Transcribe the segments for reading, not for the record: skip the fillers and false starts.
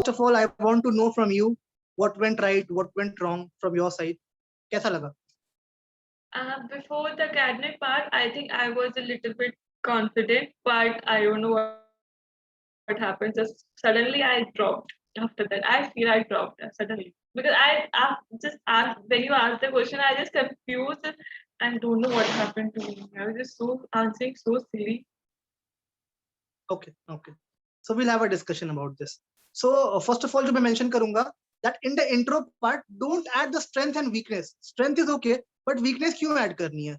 First of all I want to know from you what went right, what went wrong from your side. कैसा लगा? Before the academic part, I think I was a little bit confident, but I don't know what happened. Just suddenly I dropped. After that, I feel I dropped suddenly because I just asked when you asked the question, I just confused and don't know what happened to me. I was just so answering so silly. Okay, okay. So we'll have a discussion about this. So first of all, जो मैं mention करूँगा that in the intro part, don't add the strength and weakness. Strength is okay, but weakness क्यों add करनी है?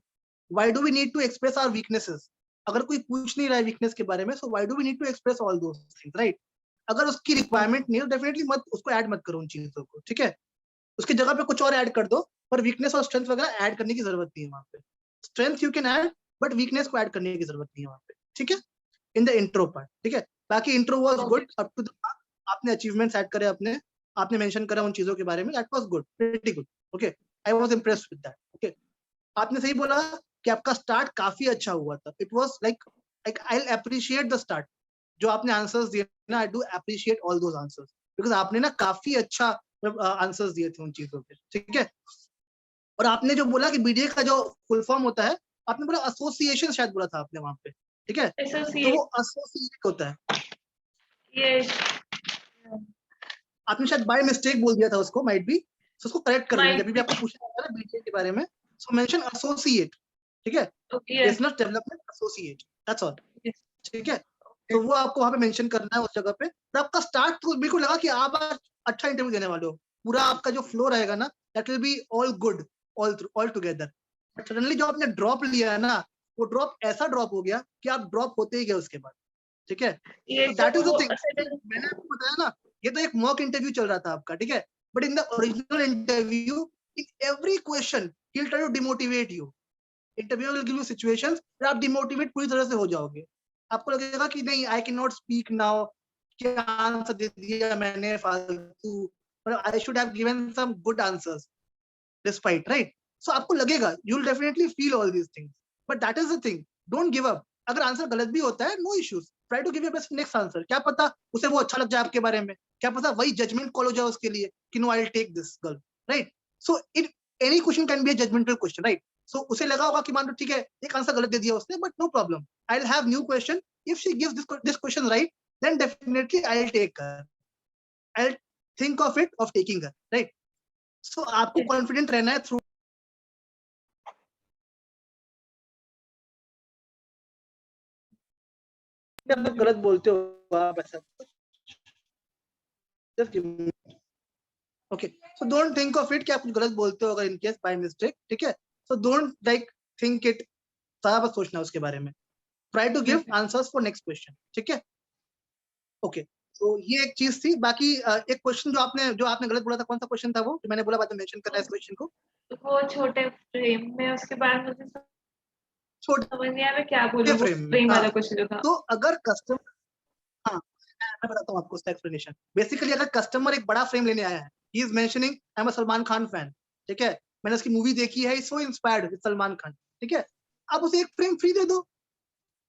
Why do we need to express our weaknesses? अगर कोई पूछ नहीं रहा है weakness के बारे में, so why do we need to express all those things, right? अगर उसकी requirement नहीं है, definitely मत उसको add मत करो उन चीजों को, ठीक है? उसकी जगह पे कुछ और add कर दो, पर weakness और strength वगैरह add करने की जरूरत नहीं है वहाँ पे. Strength you can add, but weakness को add करने की जरूरत नहीं है वहाँ पे, ठीक है? इन द इंट्रो पार्ट, ठीक है? बाकी intro was good up to the mark. आपने अचीवमेंट्स ऐड करे, आपने मेंशन करा उन चीजों के बारे में, that was good, pretty good. Okay, I was impressed with that. Okay, आपने सही बोला कि आपका स्टार्ट काफी अच्छा हुआ था. It was like I will appreciate the start. जो आपने आंसर्स दिए ना, I do appreciate all those answers because आपने ना काफी अच्छा आंसर्स दिए थे उन चीजों पे, ठीक है? और आपने जो बोला कि बीडीए का जो फुल फॉर्म होता है, आपने बोला एसोसिएशन शायद बोला था आपने वहां पे, ठीक है? तो वो एसोसिएट होता है. Yes. आपने शायद बाय मिस्टेक बोल दिया था उसको, माइट बी. सो उसको करेक्ट कर लेना जब भी आपको पूछना होगा ना बीडीए के बारे में. सो मेंशन एसोसिएट, ठीक है? Business development associate, that's all, ठीक है? तो वो आपको वहां पे मेंशन करना है उस जगह पे. तो आपका स्टार्ट तो बिल्कुल लगा कि आप आज अच्छा इंटरव्यू देने वाले हो. पूरा आपका जो फ्लो रहेगा ना, that will be all good, all together. But suddenly जो आपने ड्रॉप लिया है ना, वो ड्रॉप ऐसा ड्रॉप हो गया कि आप ड्रॉप होते ही गए उसके बाद, ठीक है? ये दैट इज द थिंग. मैंने आपको बताया ना, ये तो एक मॉक इंटरव्यू चल रहा था आपका, ठीक है? But in the original interview, in every question he will try to demotivate you. Interview will give you situations फिर आप डिमोटिवेट पूरी तरह से हो जाओगे. आपको लगेगा कि नहीं, I can not speak now, क्या आंसर दे दिया मैंने फालतू, I should have given some good answers despite, right? So आपको लगेगा, you will definitely feel all these things. But that is the thing, don't give up. अगर answer गलत भी होता है, no issues, try to give your best next answer. क्या पता उसे वो अच्छा लग जाए आपके बारे में, क्या पता वही जजमेंट कॉल हो जाए उसके लिए कि no, I will take this girl, right? So it any question can be a judgmental question, right? So उसे लगा होगा कि मान लो ठीक है, एक आंसर गलत दे दिया उसने, but no problem, I will have new question. If she gives this question right, then definitely I will take her, I will think of it of taking her, right? So आपको confident रहना है through. गलत बोलते हो आप ऐसा, just give me. Okay, so don't think of it कि आप कुछ गलत बोलते हो अगर in case by mistake, ठीक है? So don't like think it, सारा बस सोचना उसके बारे में. Try to give answers for next question, ठीक है? Okay, so ये एक चीज थी. बाकी एक क्वेश्चन जो आपने गलत बोला था, कौन सा क्वेश्चन था वो जो मैंने बोला बाद में मेंशन करना है इस क्वेश्चन को? वो छोटे फ्रेम में, उसके बाद मुझे छोटे समझ नहीं आया मैं क्या बोलूं. वो फ्रेम वाला क्वेश्चन जो था. तो अगर कस्टमर, हाँ मैं बताता हूँ आपको उसका एक्सप्लेनेशन. बेसिकली अगर कस्टमर एक बड़ा फ्रेम लेने आया है, he is mentioning I am a Salman Khan fan, ठीक है? मैंने उसकी मूवी देखी है, so inspired with Salman Khan, ठीक है? आप उसे एक फ्रेम फ्री दे दो.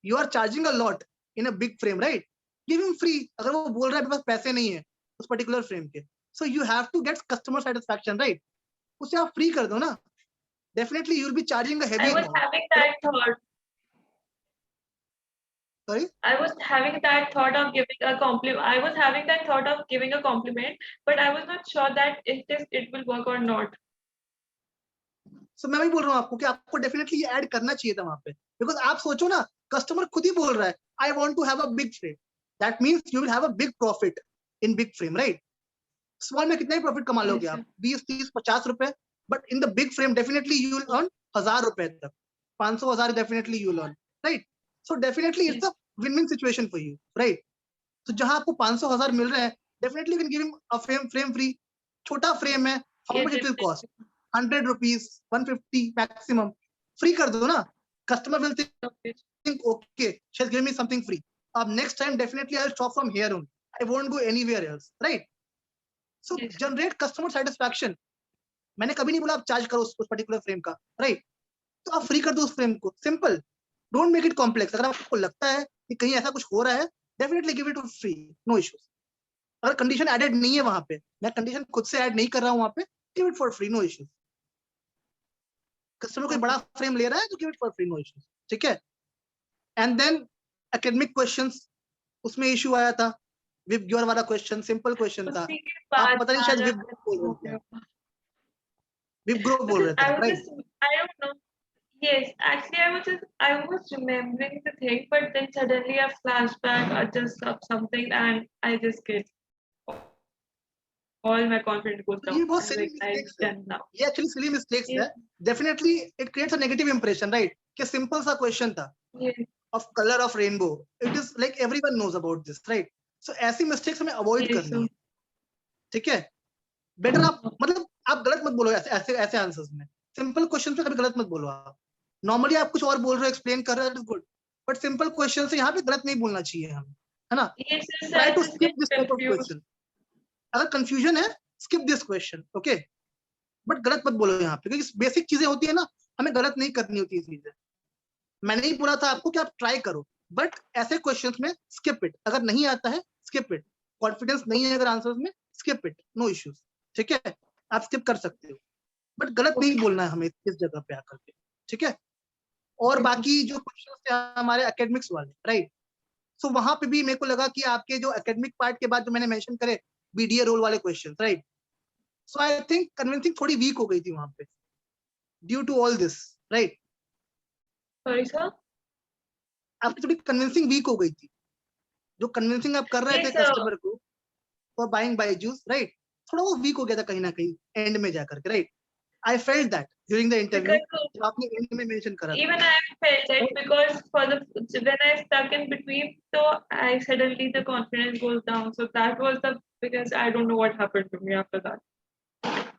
You are charging a lot in a big frame, right? Give him free. अगर वो बोल रहा है मेरे पास पैसे नहीं है उस पर्टिकुलर फ्रेम के, so you have to get customer satisfaction, right? उसे आप फ्री कर दो ना. Definitely you will be charging a heavy I was amount. having that thought. Sorry, I was having that thought of giving a compliment. I was having that thought of giving a compliment, but I was not sure that it will work or not. सो मैं वही बोल रहा हूँ आपको कि आपको definitely ये add करना चाहिए था वहां पे. बिकॉज आप सोचो ना, कस्टमर खुद ही बोल रहा है I want to have a big frame, that means you will have a big profit in big frame, right? Small में कितना ही प्रॉफिट कमा लोगे आप, 20 30 50 रुपए. But in the big frame definitely you will earn 1000 रुपए तक, 500 1000 definitely you will earn, right? So definitely it's a win win situation for you, right? तो जहां आपको 500 1000 मिल रहे हैं, definitely you can give him a frame free. छोटा frame है, how much it will cost? 100 rupees, 150 maximum. Free कर दो ना. Customer will think okay, she's giving me something free. Next time definitely I'll shop from here only, I won't go anywhere else, right? So generate customer satisfaction. मैंने कभी नहीं बोला आप charge करो उस पर्टिकुलर फ्रेम का, राइट? तो आप फ्री कर दो उस फ्रेम को, simple. Don't make it complex. अगर आपको लगता है कि कहीं ऐसा कुछ हो रहा है, definitely give it free, no issues. अगर कंडीशन एडेड नहीं है वहां पे, मैं कंडीशन खुद से ऐड नहीं कर रहा हूँ वहां पे, give it for free, no issues. Customer कोई बड़ा फ्रेम ले रहा है तो give it for free, no issues, ठीक है। एंड देन एकेडमिक क्वेश्चंस, उसमें इशू आया था। विप ग्योर वाला क्वेश्चन सिंपल क्वेश्चन था, उसी के आप बाद पता नहीं शायद विप बोल रहे थे, विप ग्रो बोल because रहे थे I आप, was right? just, I don't know. Yes, actually, I was remembering the thing, but then suddenly a flashback or just something, and I just get all my confidence goes ये down. बहुत I'm silly like, I'm mistakes है, done now. ये actually silly mistakes है। Yes, definitely it creates a negative impression, right? कि simple सा question था yes, of colour of rainbow, it is like everyone knows about this, right? So ऐसी mistakes हमें avoid yes. करनी है, ठीक है। बेटर आप मतलब आप गलत मत बोलो ऐसे ऐसे ऐसे आंसर्स में, सिंपल क्वेश्चन पे कभी गलत मत बोलो आप। नॉर्मली आप कुछ और बोल रहे हो, एक्सप्लेन कर रहे हो, that is good, but simple question से यहाँ पे गलत नहीं बोलना चाहिए हमें, है ना? Yes, yes, try I to just skip get this type of confused. Question. अगर कंफ्यूजन है, skip this question, okay, but गलत मत बोलो यहाँ पे, क्योंकि बेसिक चीजें होती है ना, हमें गलत नहीं करनी होती चीजें। मैंने ही बोला था आपको कि आप ट्राई करो, बट ऐसे क्वेश्चंस में स्किप इट। अगर नहीं आता है स्किप इट, कॉन्फिडेंस नहीं है अगर आंसर्स में, स्किप इट, नो इश्यूज, ठीक है। आप स्किप कर सकते हो, बट गलत नहीं बोलना है हमें इस जगह पे आकर के, ठीक है। और बाकी जो क्वेश्चंस थे हमारे एकेडमिक्स वाले, राइट, सो वहां पे भी मेरे को लगा कि आपके जो एकेडमिक पार्ट के बाद जो मैंने मेंशन करे बीडीए रोल वाले question, right, so I think convincing थोड़ी वीक हो गई थी वहां पे, due to all this, right. Sorry, sir. आपकी थोड़ी कन्विंसिंग वीक हो गई थी, जो कन्विंसिंग आप कर रहे थे Yes, sir. कस्टमर को फॉर बाइंग बायजूस, राइट, थोड़ा वो वीक हो गया था कहीं ना कहीं एंड में जाकर के, right. I felt that during the interview, Because जब आपने एंड में मेंशन करा था, even I felt it, right? because for the when I stuck in between, so I suddenly the confidence goes down. So that was the, because I don't know what happened to me after that.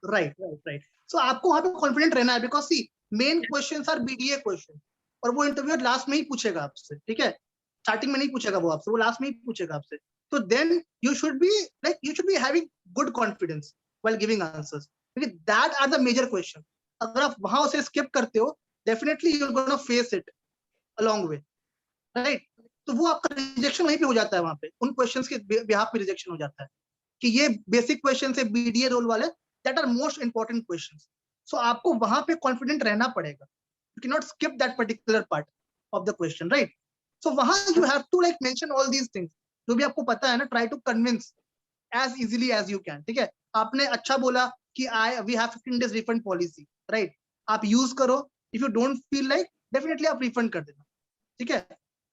Right right right. So आपको वहां पे confident रहना है, because see main questions are BDA question, और वो interviewer last में ही पूछेगा आपसे, ठीक है। स्टार्टिंग में नहीं पूछेगा वो आपसे, वो लास्ट में ही पूछेगा आपसे। तो then you should be like you should be having good confidence while giving answers, क्योंकि that are the major question. अगर आप वहां उसे स्किप करते हो, definitely you are gonna face it along way, right. तो वो आपका रिजेक्शन वहीं पे हो जाता है, वहां पे उन क्वेश्चंस के बिहाफ पे रिजेक्शन हो जाता है कि ये बेसिक क्वेश्चन है बीडीए रोल वाले, that are most important questions. So आपको वहां पे कॉन्फिडेंट रहना पड़ेगा, you can not skip that particular part of the question, right. So वहां you have to like mention all these things, जो भी आपको पता है ना, try to convince as easily as you can, ठीक है। आपने अच्छा बोला कि I we have 15 days refund policy, right, आप यूज करो। If you don't feel like, definitely आप रिफंड कर देना, ठीक है।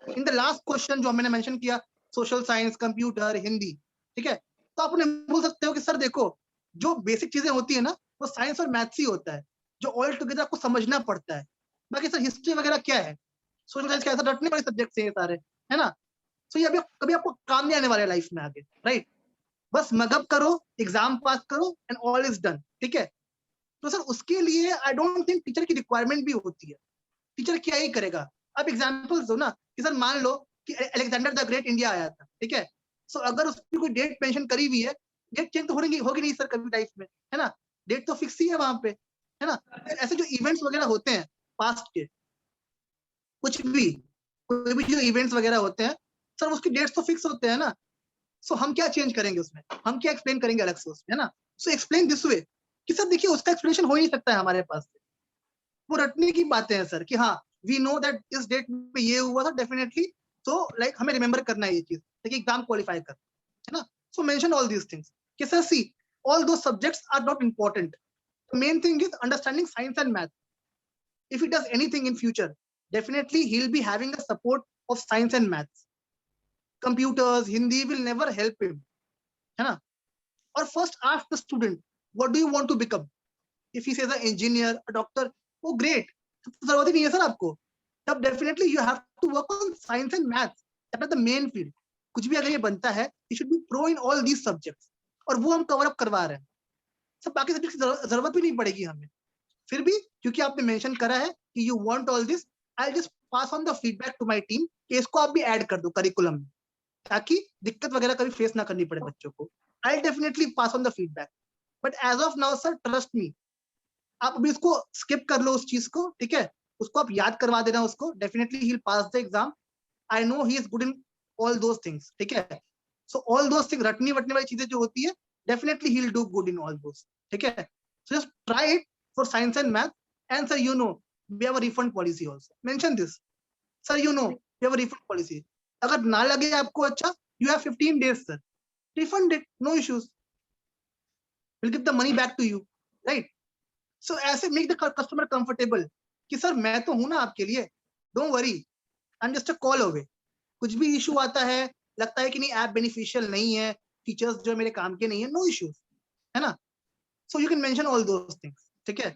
इन द लास्ट क्वेश्चन जो मैंने मेंशन किया, सोशल साइंस, कंप्यूटर, हिंदी, ठीक है, तो आप उन्हें बोल सकते हो कि सर देखो, जो बेसिक चीजें होती है ना, वो साइंस और मैथ्स ही होता है, जो ऑल टुगेदर आपको समझना पड़ता है। बाकी सर हिस्ट्री वगैरह क्या है, सोशल साइंस क्या है, रटने वाले सब्जेक्ट है ये सारे, है ना। सो ये अभी कभी आपको काम नहीं आने वाले लाइफ में आगे, राइट। बस मगअप करो, एग्जाम पास करो एंड ऑल इज डन, ठीक है। तो सर उसके लिए आई डोंट थिंक टीचर की रिक्वायरमेंट भी होती है। टीचर क्या ही करेगा, आप एग्जाम्पल्स दो ना कि सर मान लो कि अलेक्जेंडर द ग्रेट इंडिया आया था, ठीक है। सो अगर उसकी कोई डेट मेंशन करी हुई है, डेट चेंज तो होगी नहीं सर कभी लाइफ में, है ना। डेट तो फिक्स ही है वहां पे, है ना। ऐसे जो इवेंट्स वगैरह होते हैं पास्ट के, कुछ भी कोई भी जो इवेंट्स वगैरह होते हैं, सर उसकी डेट्स तो फिक्स होते हैं ना। सो हम क्या चेंज करेंगे उसमें, हम क्या एक्सप्लेन करेंगे अलग से उसमें, है ना। सो एक्सप्लेन दिस वे कि सर देखिए उसका एक्सप्लेनेशन हो ही नहीं सकता है हमारे पास, वो रटने की बातें हैं सर, कि हाँ वी नो दैट इस डेट पे ये हुआ था डेफिनेटली, तो लाइक हमें रिमेंबर करना है ये चीज, ताकि एग्जाम क्वालिफाई कर, है ना। So mention all these things कि sir see all though subjects are not important, the main thing is understanding science and math. If he does anything in future, definitely he'll be having a support of science and maths. Computers, Hindi will never help him, है ना। और first ask the student, what do you want to become? If he says an engineer, a doctor, oh great, जरूरत ही नहीं है sir आपको, तब definitely you have to work on science and maths, that are the main field. कुछ भी अगर ये बनता है, you should be pro in all these subjects, और वो हम कवर अप करवा रहे हैं। सब बाकी सब्जेक्ट की जरूरत भी नहीं पड़ेगी हमें। फिर भी क्योंकि आपने मेंशन करा है कि you want all this, I just pass on the feedback to my team कि इसको आप भी ऐड कर दो करिकुलम में, ताकि दिक्कत वगैरह कभी फेस ना करनी पड़े बच्चों को। I definitely pass on the feedback, but as of now sir trust me, आप अभी इसको स्किप कर लो उस चीज को, ठीक है। उसको आप याद करवा देना उसको, definitely he will pass the exam. I know he is good in all those things, ठीक है। सो ऑल दोस थिंग्स, रटने वटने वाली चीजें जो होती है, definitely he will do good in all those. ठीक है, so just try it for science and math. And sir you know we have a refund policy also, mention this. Sir you know we have a refund policy. अगर ना लगे आपको अच्छा, you have 15 days sir, refund it, no issues, we'll give the money back to you, right? So ऐसे make the customer comfortable कि sir मैं तो हूं ना आपके लिए, don't worry, I'm just a call away. कुछ भी इशू आता है, लगता है कि नहीं ऐप बेनिफिशियल नहीं है, फीचर्स जो मेरे काम के नहीं है, नो इश्यूज, है ना? So you can mention all those things. ठीक है,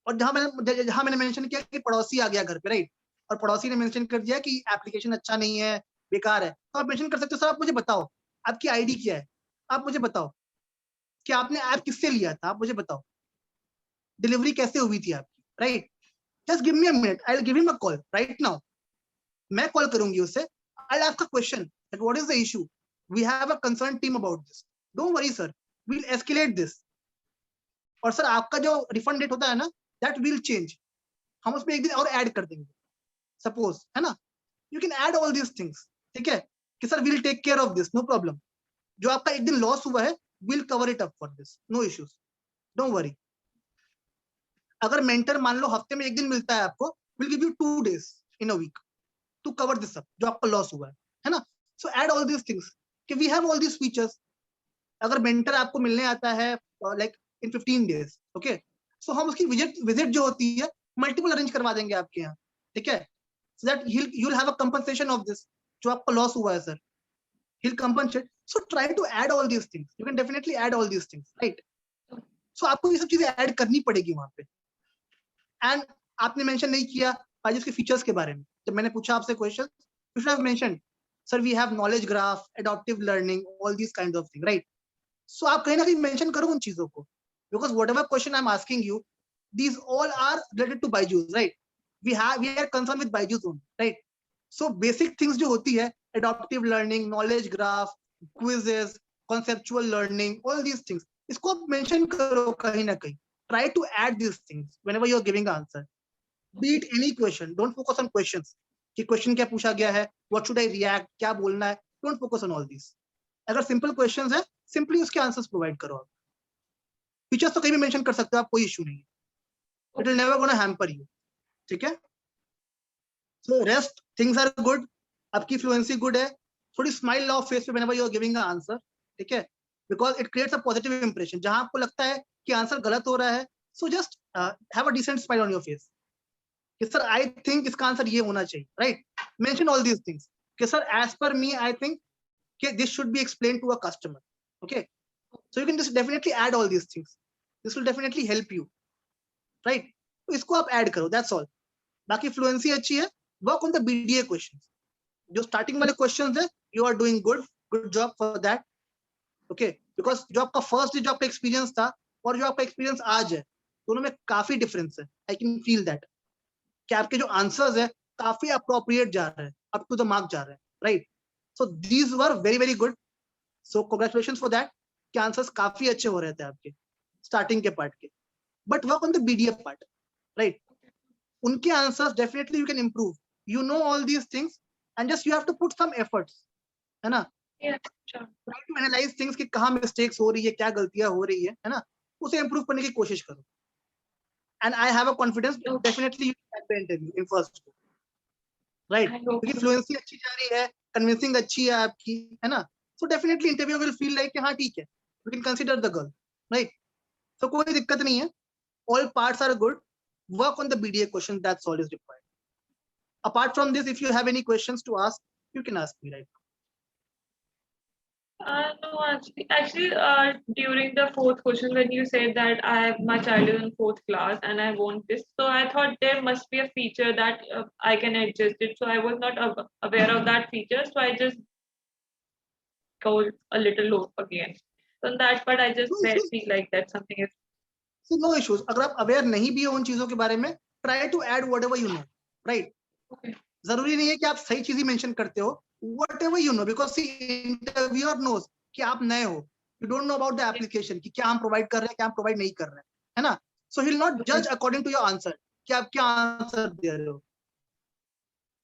और जहां मैंने मेंशन किया कि पड़ोसी आ गया घर पे, राइट, और पड़ोसी ने मेंशन कर दिया कि एप्लीकेशन अच्छा नहीं है, बेकार है, तो आप मेंशन कर सकते हो, सर आप मुझे बताओ आपकी आईडी क्या है, आप मुझे बताओ कि आपने ऐप किससे लिया था, आप मुझे बताओ डिलीवरी कैसे हुई थी आपकी, right? Just give me a minute, I will give him a call right now. मैं कॉल करूंगी उससे, I will ask a question that what is the issue, we have a concern team about this, don't worry sir, we will escalate this. और sir आपका जो refund date होता है ना, that will change, हम उसमें एक दिन और ऐड कर देंगे सपोज, है ना? You can add all these things. ठीक है, कि sir will take care of this, no problem. जो आपका एक दिन लॉस हुआ है, will cover it up for this, no issues, don't worry. अगर मेंटर मान लो हफ्ते में एक दिन मिलता है आपको, will give you 2 days in a week to cover this up, जो आपका लॉस हुआ है ना? So add all these things कि we have all these features. अगर मेंटर आपको मिलने आता है like in 15 days, okay, so हम उसकी विजिट जो होती है मल्टीपल अरेंज करवा देंगे आपके यहाँ. ठीक है, so that you'll have a compensation of this, जो आपका लॉस हुआ है sir, he'll compensate. So try to add all these things, you can definitely add all these things, right? So आपको ये सब चीजें ऐड करनी पड़ेगी वहां पे. एंड आपने मेंशन नहीं किया बायजूस के फीचर्स के बारे में. जब मैंने पूछा आपसे question, you should have mention sir we have knowledge graph, adaptive learning, all these kind of thing, right? So आप कहीं ना कहीं मेंशन करो उन चीजों को, because whatever question I am asking you, these all are related to Byju's, right? We are concerned with Byju's only, right? So basic things जो होती है, adaptive learning, knowledge graph, quizzes, conceptual learning, all these things, इसको आप mention करो कहीं ना कहीं. Try to add these things whenever you are giving an answer. Be it any question, don't focus on questions. कि question क्या पूछा गया है, what should I react, क्या बोलना है, don't focus on all these. अगर simple questions है, simply उसके answers provide करो आप. Features तो कहीं भी mention कर सकते हो आप, कोई issue नहीं है. It will never gonna hamper you. ठीक है? So rest things are good. आपकी fluency good है. थोड़ी smile लाओ face पे whenever you are giving an answer. ठीक है? Because it creates a positive impression. जहां आपको लगता है कि आंसर गलत हो रहा है, so just have a decent smile on your face. कि सर I think इसका आंसर ये होना चाहिए, right? Mention all these things. कि sir as per me I think कि this should be explained to a customer. Okay? So you can just definitely add all these things. This will definitely help you. Right? तो इसको आप add करो, that's all. बाकी fluency अच्छी है, work on the BDA questions. जो starting वाले questions है, you are doing good job for that. Okay, because जो आपका फर्स्ट जो आपका एक्सपीरियंस था और जो आपका एक्सपीरियंस आज है, दोनों में काफी डिफरेंस है. आई कैन फील दैट कि आपके जो आंसर्स है काफी अप्रोप्रिएट जा रहे हैं, अप टू द मार्क जा रहे हैं, right? So these were very very good. So congratulations for that कि आंसर्स काफी अच्छे हो रहे थे आपके स्टार्टिंग के पार्ट के. But work on the BDA part, right? उनके answers definitely you can improve. You know all these things, and just you have to put some efforts, है ना? Yeah, sure. Try to analyze things कि कहाँ mistakes हो रही है, क्या गलतियां हो रही है ना? उसे improve करने की कोशिश करो. And I have a confidence definitely you can get the interview in first go, right? क्योंकि fluency अच्छी जा रही है, convincing अच्छी है आपकी, है ना? So definitely interview will feel like कि हाँ ठीक है, you can consider the girl, right? So कोई दिक्कत नहीं है. All parts are good. Work on the BDA questions, that's all is required. Apart from this, if you have any questions to ask, you can ask me right now. No, actually, during the fourth question, when you said that my child is in fourth class and I want this, so I thought there must be a feature that I can adjust it. So I was not aware of that feature, so I just go a little low again. So on that part, I just feel like that something is. So no issues. अगर आप aware नहीं भी हो उन चीजों के बारे में, try to add whatever you know, right? Okay. जरूरी नहीं है कि आप सही चीज ही मेंशन करते हो. Whatever you know, because see, interviewer knows कि आप नए हो. You don't know about the application कि क्या हम प्रोवाइड कर रहे हैं, क्या हम प्रोवाइड नहीं कर रहे हैं, है ना? So he'll not judge according to your answer कि आप क्या आंसर दे रहे हो.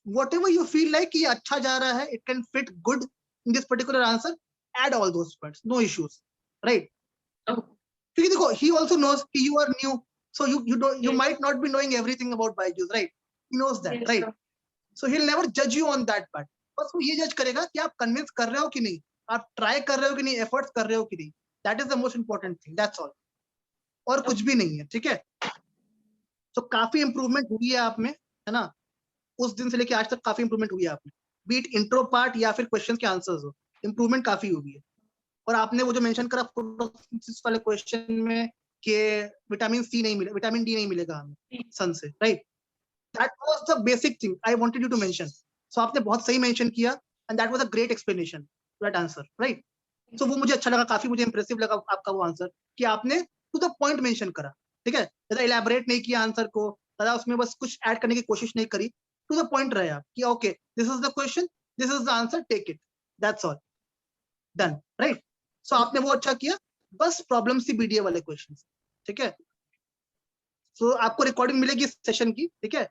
Whatever you feel like कि अच्छा जा रहा है, it can fit good in this particular answer, add all those points, no issues, right? Oh, क्योंकि देखो, he also knows कि you are new, so you Yes. might not be knowing everything about Byju's, right? He knows that, yes, right? sir. So he'll never judge you on that part. बस वो ये जज करेगा कि आप convince कर रहे हो कि नहीं, आप ट्राई कर रहे हो कि नहीं, एफर्ट्स कर रहे हो कि नहीं. That is the most important thing, that's all. और कुछ भी नहीं है, ठीक है? तो काफी इंप्रूवमेंट हुई है आप में, है ना? उस दिन से लेके आज तक काफी इंप्रूवमेंट हुई है आप में, बीट इंट्रो पार्ट या फिर क्वेश्चन के आंसर्स हो, इंप्रूवमेंट काफी हुई है. और आपने वो जो मेंशन करा फोटोसिंथेसिस वाले क्वेश्चन में कि विटामिन सी नहीं मिले, विटामिन डी नहीं मिलेगा हमें सन से, right? That was the basic thing I wanted you to mention. So आपने बहुत सही मेंशन किया and that was a great explanation to that answer, right? So वो मुझे अच्छा लगा, काफी मुझे इंप्रेसिव लगा आपका वो आंसर कि आपने टू द पॉइंट मेंशन करा, ठीक है? ज्यादा इलैबोरेट नहीं किया आंसर को, ज्यादा उसमें बस कुछ ऐड करने की कोशिश नहीं करी, टू द पॉइंट रहे आप कि okay this is the question, this is the answer, take it, that's all, done, right? So आपने वो अच्छा किया, बस प्रॉब्लम सी बीडीए वाले क्वेश्चंस, ठीक है? सो आपको रिकॉर्डिंग मिलेगी इस सेशन की, ठीक है?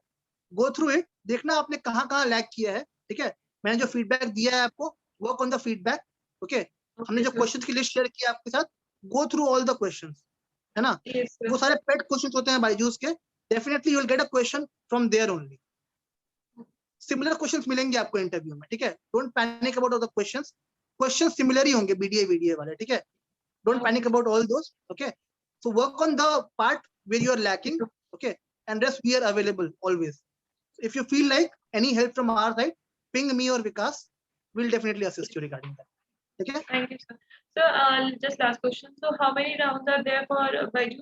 गो थ्रू इट, देखना आपने कहाँ लैग किया है, ठीक है? मैंने जो फीडबैक दिया है आपको, work on the feedback, okay? हमने जो sir. क्वेश्चन की लिस्ट शेयर की आपके साथ, go through all the questions, है ना? Yes, sir. वो सारे पेट क्वेश्चंस होते हैं बायजूस के, definitely you will get a question from there only. Similar questions मिलेंगे आपको इंटरव्यू में, ठीक है? Don't panic about the questions, questions similar ही होंगे बीडीए वाले, ठीक है? Don't panic about all those, okay? So work on the part where you are lacking, okay? And rest we are available always. If you feel like any help from our side, ping me or Vikas, we'll definitely assist you regarding that, okay? Thank you, sir. So, just last question. So, how many rounds are there for Byju?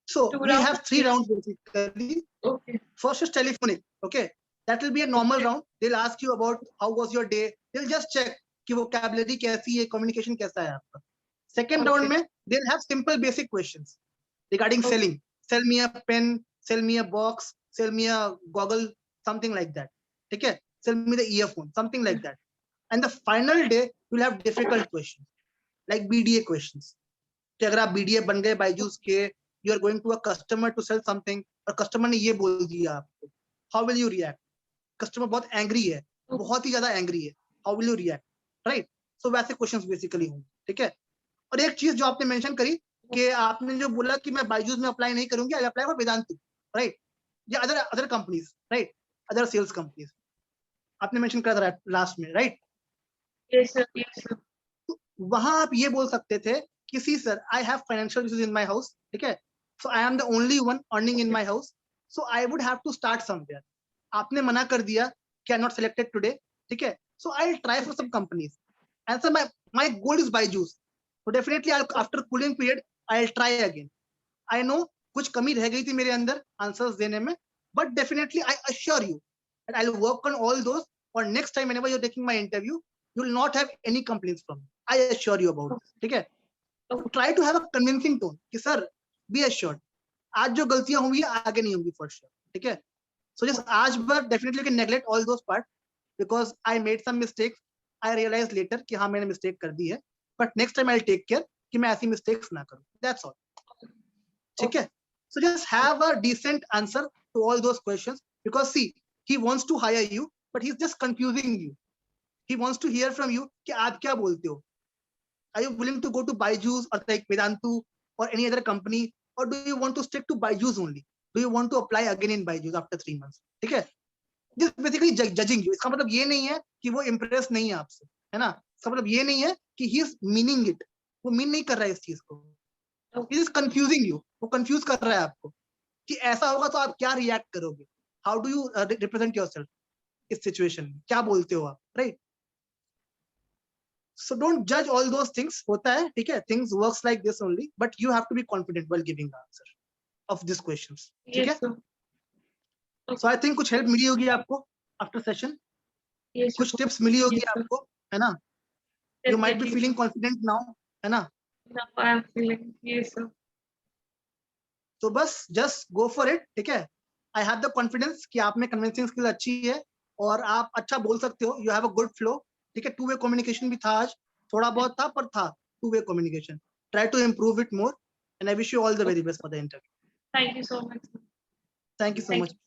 So 2 we rounds? have 3 rounds basically. Okay. First is telephonic, okay? That will be a normal round. They'll ask you about how was your day. They'll just check कि vocabulary कैसी है, communication कैसा है आपका. Second round में they'll have simple basic questions regarding Okay. selling. Sell me a pen, sell me a box, sell me a goggle, something like that. ठीक है? Sell me the earphone, something like that. And the final day you'll have difficult questions like BDA questions. कि अगर आप BDA बन गए बायजूस के, you are going to a customer to sell something और customer ने ये बोल दिया आपको, how will you react? Customer बहुत angry है, बहुत ही ज्यादा angry है, how will you react? Right? So वैसे questions basically होंगे, ठीक है? और एक चीज जो आपने मेंशन करी कि आपने जो बोला कि मैं बायजूस में अप्लाई नहीं करूंगी, I apply for Vedantu, right? या other companies, right? Other sales companies आपने मेंशन करा था लास्ट में, right? Yes, sir. Yes, sir. वहां आप ये बोल सकते थे कि see sir I have financial issues in my house, ठीक है? So I am the only one earning in my house, so I would have to start somewhere. आपने मना कर दिया कि I am not selected today, ठीक है? So I will try for some companies and sir my goal is Byju's. So definitely after cooling period I'll try again. I know कुछ कमी रह गई थी मेरे अंदर आंसर्स देने में, but definitely I assure you that I'll work on all those. Or next time whenever you're taking my interview, you will not have any complaints from me. I assure you about this. ठीक है? So try to have a convincing tone कि sir be assured आज जो गलतियां होंगी आगे नहीं होंगी for sure. ठीक है? So just आज बार definitely you can neglect all those parts because I made some mistakes. I realized later कि हाँ मैंने mistake कर दी है. But next time I'll take care कि मैं ऐसी mistakes ना करूं. That's all. ठीक है? So just have a decent answer to all those questions because see, he wants to hire you, but he's just confusing you. He wants to hear from you कि आप क्या बोलते हो? Are you willing to go to Byju's or like Vedantu or any other company, or do you want to stick to Byju's only? Do you want to apply again in Byju's after 3 months? ठीक है? Just basically judging you. इसका मतलब ये नहीं है कि वो impress नहीं है आपसे, है ना? इसका मतलब ये नहीं है कि he is meaning it. वो मीन नहीं कर रहा है इस चीज को. He is confusing you. वो कंफ्यूज कर रहा है आपको कि ऐसा होगा तो आप क्या रिएक्ट करोगे, how do you represent yourself इस सिचुएशन में, क्या बोलते हो आप, राइट? सो डोंट जज ऑल दोस थिंग्स. होता है, ठीक है? Things works like this only, but you have to be confident while giving the answer of this questions, ठीक है? Yes, sir. So I think कुछ हेल्प मिली होगी आपको आफ्टर सेशन, Yes, sir. कुछ टिप्स मिली होगी Yes, sir. आपको, है ना? You might be Definitely, feeling sir. Confident now, है ना? Now I'm feeling. Yes, sir. तो बस जस्ट गो फॉर इट, ठीक है? आई हैव द कॉन्फिडेंस कि आप में कन्विंसिंग स्किल अच्छी है और आप अच्छा बोल सकते हो. You have a good flow, ठीक है? टू वे कम्युनिकेशन भी था आज, थोड़ा बहुत था पर था two way communication. Try to improve it more and I wish you all the very best for the interview. Thank you so much, sir. Thank you so Thank much. you.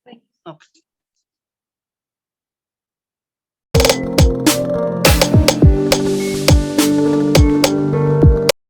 Thank you. Okay.